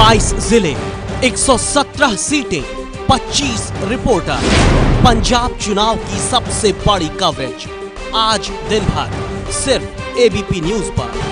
22 जिले, 117 सीटें, 25 रिपोर्टर। पंजाब चुनाव की सबसे बड़ी कवरेज आज दिन भर सिर्फ एबीपी न्यूज पर।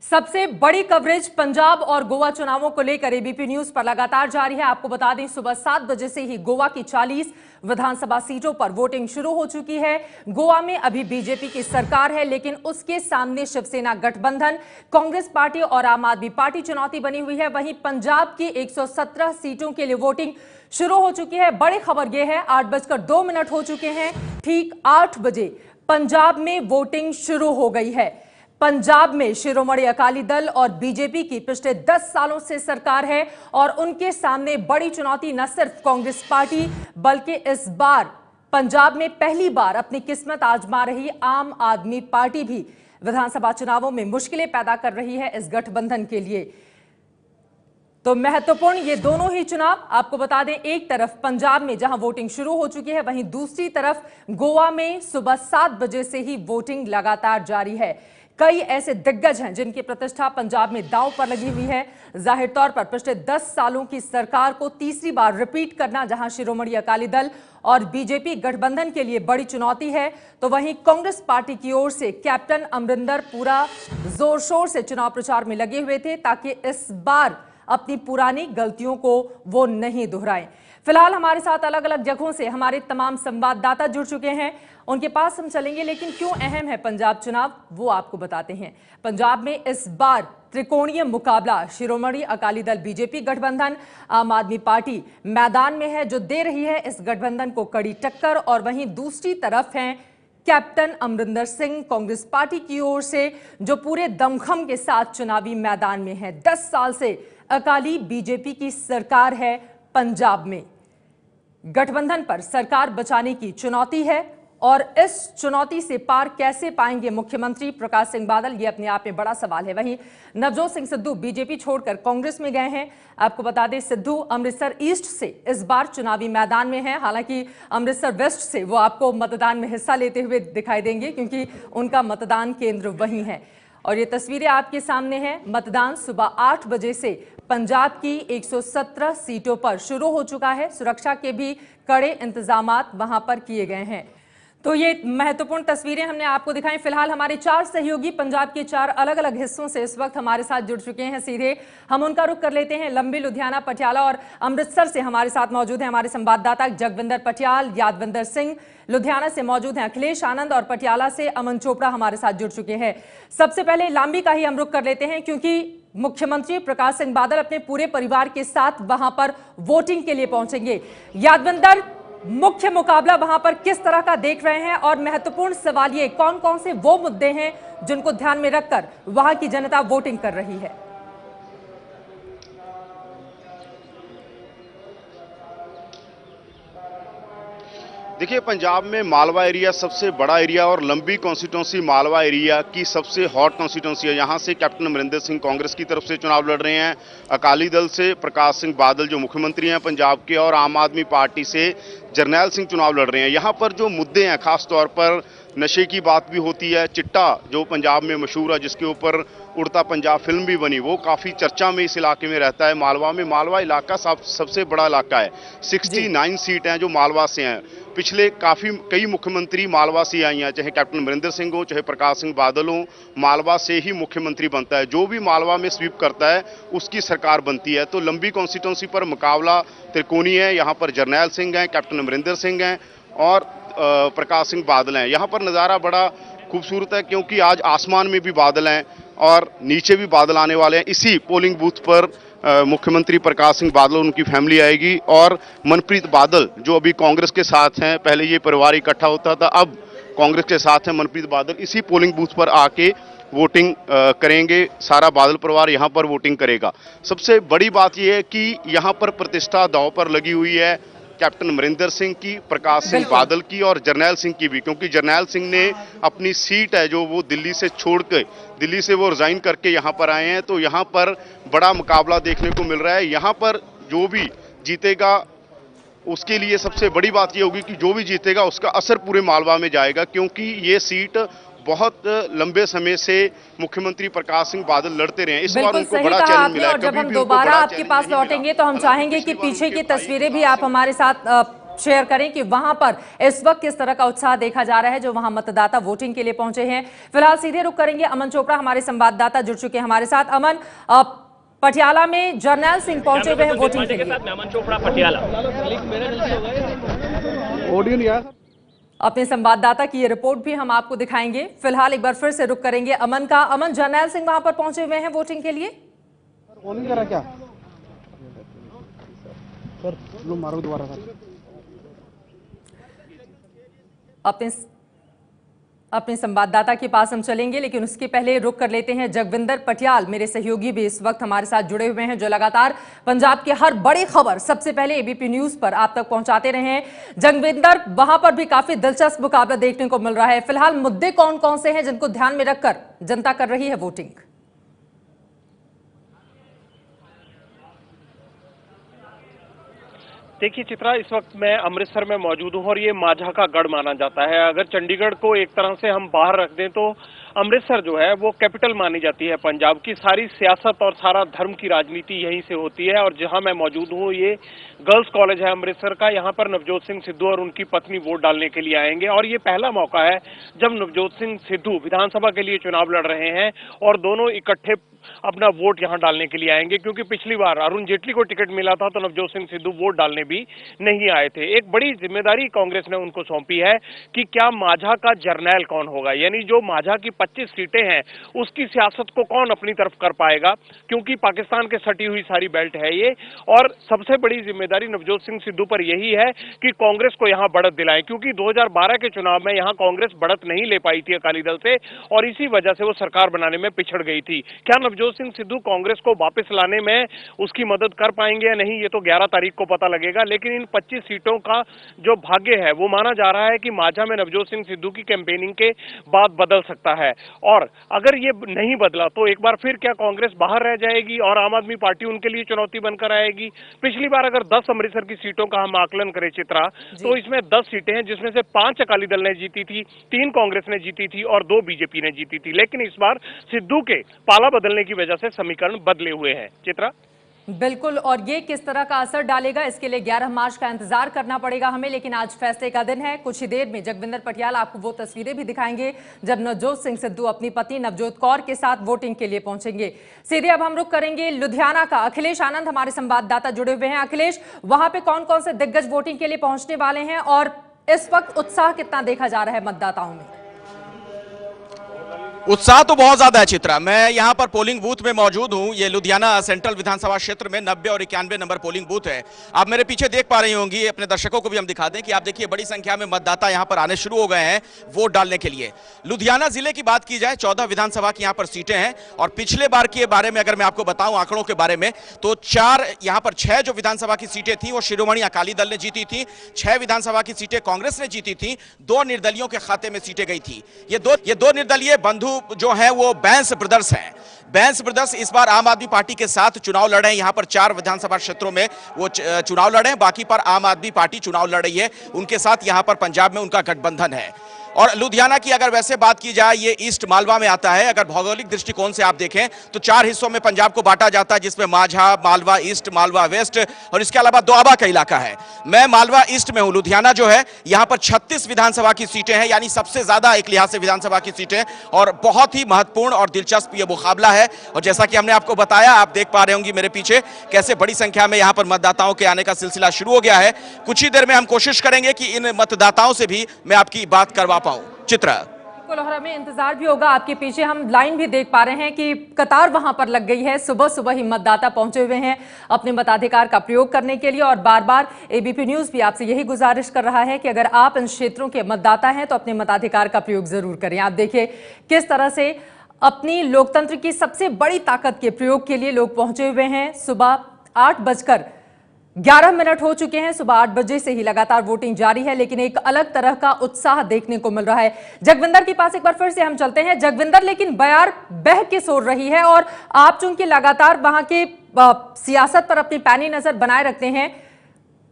सबसे बड़ी कवरेज पंजाब और गोवा चुनावों को लेकर एबीपी न्यूज पर लगातार जारी है। आपको बता दें, सुबह 7 बजे से ही गोवा की 40 विधानसभा सीटों पर वोटिंग शुरू हो चुकी है। गोवा में अभी बीजेपी की सरकार है, लेकिन उसके सामने शिवसेना गठबंधन, कांग्रेस पार्टी और आम आदमी पार्टी चुनौती बनी हुई है। वहीं पंजाब की 117 सीटों के लिए वोटिंग शुरू हो चुकी है। बड़ी खबर यह है, 8:02 हो चुके हैं। ठीक 8 बजे पंजाब में वोटिंग शुरू हो गई है। पंजाब में शिरोमणि अकाली दल और बीजेपी की पिछले 10 सालों से सरकार है और उनके सामने बड़ी चुनौती न सिर्फ कांग्रेस पार्टी, बल्कि इस बार पंजाब में पहली बार अपनी किस्मत आजमा रही आम आदमी पार्टी भी विधानसभा चुनावों में मुश्किलें पैदा कर रही है इस गठबंधन के लिए। तो महत्वपूर्ण ये दोनों ही चुनाव, आपको बता दें, एक तरफ पंजाब में जहां वोटिंग शुरू हो चुकी है, वहीं दूसरी तरफ गोवा में सुबह 7 बजे से ही वोटिंग लगातार जारी है। कई ऐसे दिग्गज हैं जिनकी प्रतिष्ठा पंजाब में दांव पर लगी हुई है। जाहिर तौर पर पिछले 10 सालों की सरकार को तीसरी बार रिपीट करना जहां शिरोमणि अकाली दल और बीजेपी गठबंधन के लिए बड़ी चुनौती है, तो वहीं कांग्रेस पार्टी की ओर से कैप्टन अमरिंदर पूरा जोर शोर से चुनाव प्रचार में लगे हुए थे ताकि इस बार अपनी पुरानी गलतियों को वो नहीं दोहराएं। फिलहाल हमारे साथ अलग अलग जगहों से हमारे तमाम संवाददाता जुड़ चुके हैं, उनके पास हम चलेंगे। लेकिन क्यों अहम है पंजाब चुनाव, वो आपको बताते हैं। पंजाब में इस बार त्रिकोणीय मुकाबला, शिरोमणि अकाली दल बीजेपी गठबंधन, आम आदमी पार्टी मैदान में है जो दे रही है इस गठबंधन को कड़ी टक्कर, और वहीं दूसरी तरफ हैं कैप्टन अमरिंदर सिंह कांग्रेस पार्टी की ओर से, जो पूरे दमखम के साथ चुनावी मैदान में है। 10 साल से अकाली बीजेपी की सरकार है पंजाब में। गठबंधन पर सरकार बचाने की चुनौती है और इस चुनौती से पार कैसे पाएंगे मुख्यमंत्री प्रकाश सिंह बादल, ये अपने आप में बड़ा सवाल है। वहीं नवजोत सिंह सिद्धू बीजेपी छोड़कर कांग्रेस में गए हैं। आपको बता दें, सिद्धू अमृतसर ईस्ट से इस बार चुनावी मैदान में हैं। हालांकि अमृतसर वेस्ट से वो आपको मतदान में हिस्सा लेते हुए दिखाई देंगे क्योंकि उनका मतदान केंद्र वहीं है। और ये तस्वीरें आपके सामने हैं। मतदान सुबह 8 बजे से पंजाब की 117 सीटों पर शुरू हो चुका है। सुरक्षा के भी कड़े इंतजामात वहां पर किए गए हैं। तो ये महत्वपूर्ण तस्वीरें हमने आपको दिखाई। फिलहाल हमारे 4 सहयोगी पंजाब के 4 अलग अलग हिस्सों से इस वक्त हमारे साथ जुड़ चुके हैं। सीधे हम उनका रुख कर लेते हैं। लंबी, लुधियाना, पटियाला और अमृतसर से हमारे साथ मौजूद हैं हमारे संवाददाता जगविंदर पटियाल, यादविंदर सिंह। लुधियाना से मौजूद हैं अखिलेश आनंद और पटियाला से अमन चोपड़ा हमारे साथ जुड़ चुके हैं। सबसे पहले लांबी का ही हम रुख कर लेते हैं क्योंकि मुख्यमंत्री प्रकाश सिंह बादल अपने पूरे परिवार के साथ वहां पर वोटिंग के लिए पहुंचेंगे। यादविंदर, मुख्य मुकाबला वहां पर किस तरह का देख रहे हैं, और महत्वपूर्ण सवाल ये, कौन कौन से वो मुद्दे हैं जिनको ध्यान में रखकर वहां की जनता वोटिंग कर रही है? देखिए, पंजाब में मालवा एरिया सबसे बड़ा एरिया और लंबी कॉन्स्टिट्यूंसी मालवा एरिया की सबसे हॉट कॉन्स्टिट्यूंसी है। यहाँ से कैप्टन अमरिंदर सिंह कांग्रेस की तरफ से चुनाव लड़ रहे हैं, अकाली दल से प्रकाश सिंह बादल जो मुख्यमंत्री हैं पंजाब के, और आम आदमी पार्टी से जरनैल सिंह चुनाव लड़ रहे हैं। यहाँ पर जो मुद्दे हैं, खास तौर पर नशे की बात भी होती है। चिट्टा जो पंजाब में मशहूर है, जिसके ऊपर उड़ता पंजाब फिल्म भी बनी, वो काफ़ी चर्चा में इस इलाके में रहता है। मालवा में, मालवा इलाका सबसे बड़ा इलाका है। 69 सीट हैं जो मालवा से हैं। पिछले कई मुख्यमंत्री मालवा से आई हैं, चाहे कैप्टन अमरिंदर सिंह हो, चाहे प्रकाश सिंह बादल हो, मालवा से ही मुख्यमंत्री बनता है। जो भी मालवा में स्वीप करता है उसकी सरकार बनती है। तो लंबी कॉन्स्टिट्यूंसी पर मुकाबला त्रिकोणी है। यहाँ पर जरनैल सिंह हैं, कैप्टन अमरिंदर सिंह हैं और प्रकाश सिंह बादल हैं। यहाँ पर नज़ारा बड़ा खूबसूरत है क्योंकि आज आसमान में भी बादल हैं और नीचे भी बादल आने वाले हैं। इसी पोलिंग बूथ पर मुख्यमंत्री प्रकाश सिंह बादल, उनकी फैमिली आएगी, और मनप्रीत बादल जो अभी कांग्रेस के साथ हैं, पहले ये परिवार इकट्ठा होता था, अब कांग्रेस के साथ हैं मनप्रीत बादल, इसी पोलिंग बूथ पर आके वोटिंग करेंगे। सारा बादल परिवार यहाँ पर वोटिंग करेगा। सबसे बड़ी बात यह है कि यहाँ पर प्रतिष्ठा दांव पर लगी हुई है कैप्टन अमरिंदर सिंह की, प्रकाश सिंह बादल की और जरनैल सिंह की भी, क्योंकि जरनैल सिंह ने अपनी सीट है जो वो दिल्ली से छोड़ के, दिल्ली से वो रिजाइन करके यहाँ पर आए हैं। तो यहाँ पर बड़ा मुकाबला देखने को मिल रहा है। यहाँ पर जो भी जीतेगा उसके लिए सबसे बड़ी बात ये होगी कि जो भी जीतेगा उसका असर पूरे मालवा में जाएगा, क्योंकि ये सीट बहुत लंबे समय से मुख्यमंत्री प्रकाश सिंह बादल लड़ते रहे हैं। इस बार बिल्कुल उनको सही बड़ा कहा चैलेंज आपने। मिला है। और जब कभी हम भी उनको दोबारा बड़ा आपके चैलेंज पास नहीं मिला। लौटेंगे तो हम हालांकि चाहेंगे कि पिछली बार पीछे की उनके भाई तस्वीरें भी आप हमारे साथ शेयर करें कि वहां पर इस वक्त किस तरह का उत्साह देखा जा रहा है जो वहां मतदाता वोटिंग के लिए पहुंचे हैं। फिलहाल सीधे रुख करेंगे अमन चोपड़ा, हमारे संवाददाता जुड़ चुके हैं हमारे साथ। अमन, पटियाला में जर्नैल सिंह पहुंचे हुए हैं वोटिंग के लिए। अमन चोपड़ा, पटियाला। ऑडियो नहीं आया। अपने संवाददाता की ये रिपोर्ट भी हम आपको दिखाएंगे। फिलहाल एक बार फिर से रुख करेंगे अमन का। अमन, जर्नैल सिंह वहां पर पहुंचे हुए हैं वोटिंग के लिए। ऑन नहीं करा क्या सर? लो मारो दोबारा सर। अपने संवाददाता के पास हम चलेंगे, लेकिन उसके पहले रुक कर लेते हैं जगविंदर पटियाल, मेरे सहयोगी भी इस वक्त हमारे साथ जुड़े हुए हैं, जो लगातार पंजाब की हर बड़ी खबर सबसे पहले एबीपी न्यूज पर आप तक पहुंचाते रहे हैं। जगविंदर, वहां पर भी काफी दिलचस्प मुकाबला देखने को मिल रहा है। फिलहाल मुद्दे कौन कौन से हैं जिनको ध्यान में रखकर जनता कर रही है वोटिंग? देखिए चित्रा, इस वक्त मैं अमृतसर में मौजूद हूं और ये माझा का गढ़ माना जाता है। अगर चंडीगढ़ को एक तरह से हम बाहर रख दें तो अमृतसर जो है वो कैपिटल मानी जाती है पंजाब की। सारी सियासत और सारा धर्म की राजनीति यहीं से होती है। और जहां मैं मौजूद हूं ये गर्ल्स कॉलेज है अमृतसर का। यहाँ पर नवजोत सिंह सिद्धू और उनकी पत्नी वोट डालने के लिए आएंगे और ये पहला मौका है जब नवजोत सिंह सिद्धू विधानसभा के लिए चुनाव लड़ रहे हैं और दोनों इकट्ठे अपना वोट यहां डालने के लिए आएंगे, क्योंकि पिछली बार अरुण जेटली को टिकट मिला था तो नवजोत सिंह सिद्धू वोट डालने भी नहीं आए थे। एक बड़ी जिम्मेदारी कांग्रेस ने उनको सौंपी है कि क्या माझा का जर्नैल कौन होगा, यानी जो माझा की 25 सीटें हैं उसकी सियासत को कौन अपनी तरफ कर पाएगा, क्योंकि पाकिस्तान के सटी हुई सारी बेल्ट है ये। और सबसे बड़ी जिम्मेदारी नवजोत सिंह सिद्धू पर यही है कि कांग्रेस को यहां बढ़त दिलाएं, क्योंकि 2012 के चुनाव में यहां कांग्रेस बढ़त नहीं ले पाई थी अकाली दल से और इसी वजह से वो सरकार बनाने में पिछड़ गई थी। क्या नवजोत सिंह सिद्धू कांग्रेस को वापस लाने में उसकी मदद कर पाएंगे या नहीं, ये तो 11 तारीख को पता लगेगा। लेकिन इन 25 सीटों का जो भाग्य है वो माना जा रहा है कि माझा में नवजोत सिंह सिद्धू की कैंपेनिंग के बाद बदल सकता है। और अगर ये नहीं बदला तो एक बार फिर क्या कांग्रेस बाहर रह जाएगी और आम आदमी पार्टी उनके लिए चुनौती बनकर आएगी। पिछली बार अगर 10 अमृतसर की सीटों का हम आकलन करें चित्रा, तो इसमें 10 सीटें हैं जिसमें से 5 अकाली दल ने जीती थी, 3 कांग्रेस ने जीती थी और 2 बीजेपी ने जीती थी। लेकिन इस बार सिद्धू के पाला बदलने की वजह से समीकरण बदले हुए हैं। चित्रा, बिल्कुल, और ये किस तरह का असर डालेगा इसके लिए 11 मार्च का इंतजार करना पड़ेगा हमें। लेकिन आज फैसले का दिन है। कुछ ही देर में जगविंदर पटियाल आपको वो तस्वीरें भी दिखाएंगे जब नवजोत सिंह सिद्धू अपनी पत्नी नवजोत कौर के साथ वोटिंग के लिए पहुंचेंगे। सीधे अब हम रुख करेंगे लुधियाना का। अखिलेश आनंद हमारे संवाददाता जुड़े हुए हैं। अखिलेश, वहां पे कौन कौन से दिग्गज वोटिंग के लिए पहुंचने वाले हैं और इस वक्त उत्साह कितना देखा जा रहा है मतदाताओं में? उत्साह तो बहुत ज्यादा है चित्रा। मैं यहां पर पोलिंग बूथ में मौजूद हूं। ये लुधियाना सेंट्रल विधानसभा क्षेत्र में 90 और 91 नंबर पोलिंग बूथ है। आप मेरे पीछे देख पा रही होंगी, अपने दर्शकों को भी हम दिखा दें कि आप देखिए बड़ी संख्या में मतदाता यहां पर आने शुरू हो गए हैं वोट डालने के लिए। लुधियाना जिले की बात की जाए, 14 विधानसभा की यहां पर सीटें हैं और पिछले बार के बारे में अगर मैं आपको बताऊं आंकड़ों के बारे में, तो 6 जो विधानसभा की सीटें थी वो शिरोमणि अकाली दल ने जीती थी, 6 विधानसभा की सीटें कांग्रेस ने जीती थी, 2 निर्दलियों के खाते में सीटें गई थी। ये दो निर्दलीय बंधु जो है वो बैंस ब्रदर्स हैं। बैंस ब्रदर्स इस बार आम आदमी पार्टी के साथ चुनाव लड़े हैं। यहां पर 4 विधानसभा क्षेत्रों में वो चुनाव लड़े हैं, बाकी पर आम आदमी पार्टी चुनाव लड़ रही है। उनके साथ यहां पर पंजाब में उनका गठबंधन है। और लुधियाना की अगर वैसे बात की जाए, ये ईस्ट मालवा में आता है। अगर भौगोलिक दृष्टिकोण से आप देखें तो 4 हिस्सों में पंजाब को बांटा जाता है, जिसमें माझा, मालवा ईस्ट, मालवा वेस्ट और इसके अलावा दोआबा का इलाका है। मैं मालवा ईस्ट में हूं। लुधियाना जो है यहां पर 36 विधानसभा की सीटें हैं, यानी सबसे ज्यादा एक लिहाज से विधानसभा की सीटें, और बहुत ही महत्वपूर्ण और दिलचस्प ये मुकाबला है। और जैसा कि हमने आपको बताया, आप देख पा रहे होंगे मेरे पीछे कैसे बड़ी संख्या में यहां पर मतदाताओं के आने का सिलसिला शुरू हो गया है। कुछ ही देर में हम कोशिश करेंगे कि इन मतदाताओं से भी मैं आपकी बात करवा पाऊं। चित्रा, बिल्कुल, और हमें इंतजार भी होगा। आपके पीछे हम लाइन भी देख पा रहे हैं कि कतार वहां पर लग गई है। सुबह सुबह ही मतदाता पहुंचे हुए हैं अपने मताधिकार का प्रयोग करने के लिए। और बार बार एबीपी न्यूज भी आपसे यही गुजारिश कर रहा है कि अगर आप इन क्षेत्रों के मतदाता हैं तो अपने मताधिकार का प्रयोग जरूर करें। आप देखिए किस तरह से अपनी लोकतंत्र की सबसे बड़ी ताकत के प्रयोग के लिए लोग पहुंचे हुए हैं। सुबह 8:11 हो चुके हैं। सुबह 8 बजे से ही लगातार वोटिंग जारी है, लेकिन एक अलग तरह का उत्साह देखने को मिल रहा है। जगविंदर के पास एक बार फिर से हम चलते हैं। जगविंदर, लेकिन बयार बह के सो रही है और आप चूंकि लगातार वहां के सियासत पर अपनी पैनी नजर बनाए रखते हैं,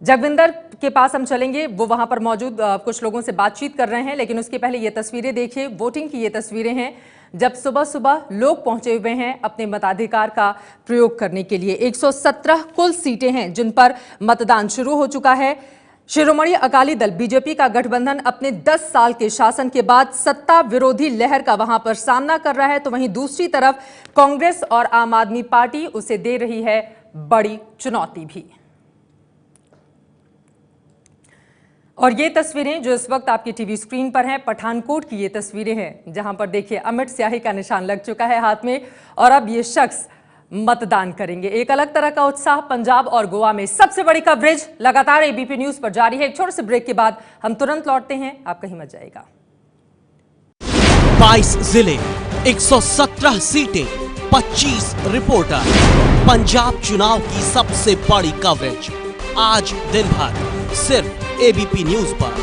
जगविंदर के पास हम चलेंगे, वो वहां पर मौजूद कुछ लोगों से बातचीत कर रहे हैं, लेकिन उसके पहले ये तस्वीरें देखिए। वोटिंग की ये तस्वीरें हैं जब सुबह सुबह लोग पहुंचे हुए हैं अपने मताधिकार का प्रयोग करने के लिए। 117 कुल सीटें हैं जिन पर मतदान शुरू हो चुका है। शिरोमणि अकाली दल बीजेपी का गठबंधन अपने 10 साल के शासन के बाद सत्ता विरोधी लहर का वहां पर सामना कर रहा है, तो वहीं दूसरी तरफ कांग्रेस और आम आदमी पार्टी उसे दे रही है बड़ी चुनौती भी। और ये तस्वीरें जो इस वक्त आपकी टीवी स्क्रीन पर हैं, पठानकोट की ये तस्वीरें हैं जहां पर देखिए अमिट स्याही का निशान लग चुका है हाथ में और अब ये शख्स मतदान करेंगे। एक अलग तरह का उत्साह पंजाब और गोवा में। सबसे बड़ी कवरेज लगातार एबीपी न्यूज पर जारी है। एक छोटे से ब्रेक के बाद हम तुरंत लौटते हैं, आप कहीं मत जाइएगा। 22 जिले, 117 सीटें, 25 रिपोर्टर। पंजाब चुनाव की सबसे बड़ी कवरेज आज दिन भर सिर्फ एबीपी न्यूज पर।